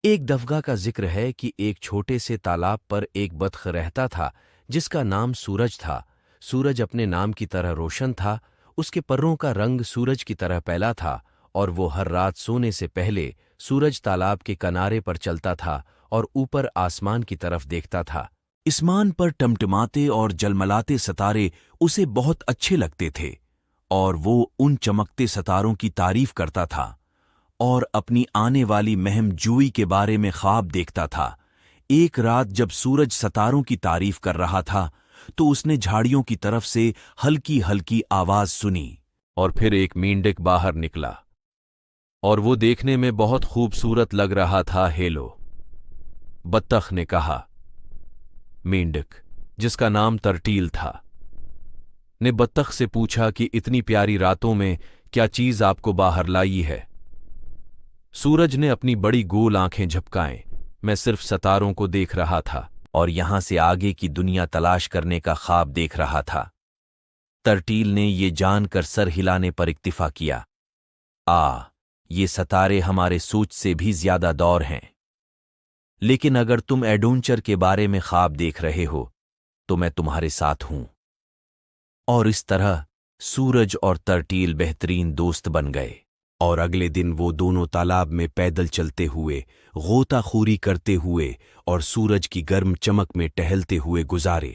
ایک دفعہ کا ذکر ہے کہ ایک چھوٹے سے تالاب پر ایک بطخ رہتا تھا جس کا نام سورج تھا۔ سورج اپنے نام کی طرح روشن تھا، اس کے پروں کا رنگ سورج کی طرح پیلا تھا، اور وہ ہر رات سونے سے پہلے سورج تالاب کے کنارے پر چلتا تھا اور اوپر آسمان کی طرف دیکھتا تھا۔ آسمان پر ٹمٹماتے اور جلملاتے ستارے اسے بہت اچھے لگتے تھے، اور وہ ان چمکتے ستاروں کی تعریف کرتا تھا اور اپنی آنے والی مہم جوئی کے بارے میں خواب دیکھتا تھا۔ ایک رات جب سورج ستاروں کی تعریف کر رہا تھا تو اس نے جھاڑیوں کی طرف سے ہلکی ہلکی آواز سنی، اور پھر ایک مینڈک باہر نکلا، اور وہ دیکھنے میں بہت خوبصورت لگ رہا تھا۔ ہیلو، بطخ نے کہا۔ مینڈک، جس کا نام ترٹیل تھا، نے بطخ سے پوچھا کہ اتنی پیاری راتوں میں کیا چیز آپ کو باہر لائی ہے؟ سورج نے اپنی بڑی گول آنکھیں جھپکائیں۔ میں صرف ستاروں کو دیکھ رہا تھا اور یہاں سے آگے کی دنیا تلاش کرنے کا خواب دیکھ رہا تھا۔ ترٹیل نے یہ جان کر سر ہلانے پر اکتفا کیا۔ یہ ستارے ہمارے سوچ سے بھی زیادہ دور ہیں، لیکن اگر تم ایڈونچر کے بارے میں خواب دیکھ رہے ہو تو میں تمہارے ساتھ ہوں۔ اور اس طرح سورج اور ترٹیل بہترین دوست بن گئے، اور اگلے دن وہ دونوں تالاب میں پیدل چلتے ہوئے، غوطہ خوری کرتے ہوئے اور سورج کی گرم چمک میں ٹہلتے ہوئے گزارے،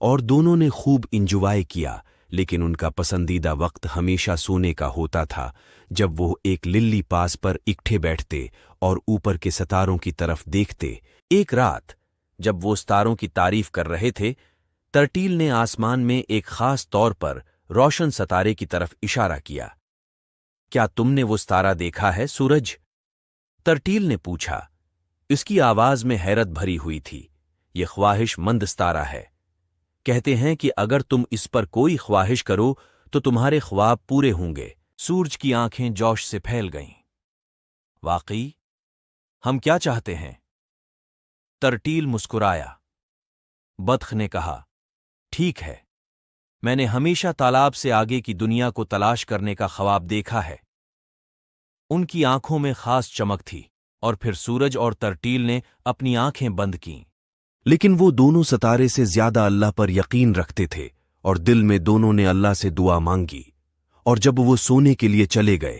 اور دونوں نے خوب انجوائے کیا۔ لیکن ان کا پسندیدہ وقت ہمیشہ سونے کا ہوتا تھا، جب وہ ایک للی پاس پر اکٹھے بیٹھتے اور اوپر کے ستاروں کی طرف دیکھتے۔ ایک رات جب وہ ستاروں کی تعریف کر رہے تھے، ترٹیل نے آسمان میں ایک خاص طور پر روشن ستارے کی طرف اشارہ کیا۔ کیا تم نے وہ ستارہ دیکھا ہے سورج؟ ترٹیل نے پوچھا۔ اس کی آواز میں حیرت بھری ہوئی تھی۔ یہ خواہش مند ستارہ ہے، کہتے ہیں کہ اگر تم اس پر کوئی خواہش کرو تو تمہارے خواب پورے ہوں گے۔ سورج کی آنکھیں جوش سے پھیل گئیں۔ واقعی؟ ہم کیا چاہتے ہیں؟ ترٹیل مسکرایا۔ بطخ نے کہا، ٹھیک ہے، میں نے ہمیشہ تالاب سے آگے کی دنیا کو تلاش کرنے کا خواب دیکھا ہے۔ ان کی آنکھوں میں خاص چمک تھی، اور پھر سورج اور ترٹیل نے اپنی آنکھیں بند کیں۔ لیکن وہ دونوں ستارے سے زیادہ اللہ پر یقین رکھتے تھے، اور دل میں دونوں نے اللہ سے دعا مانگی۔ اور جب وہ سونے کے لیے چلے گئے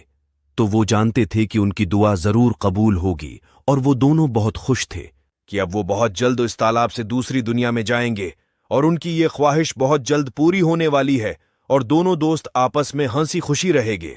تو وہ جانتے تھے کہ ان کی دعا ضرور قبول ہوگی، اور وہ دونوں بہت خوش تھے کہ اب وہ بہت جلد اس تالاب سے دوسری دنیا میں جائیں گے، اور ان کی یہ خواہش بہت جلد پوری ہونے والی ہے، اور دونوں دوست آپس میں ہنسی خوشی رہیں گے۔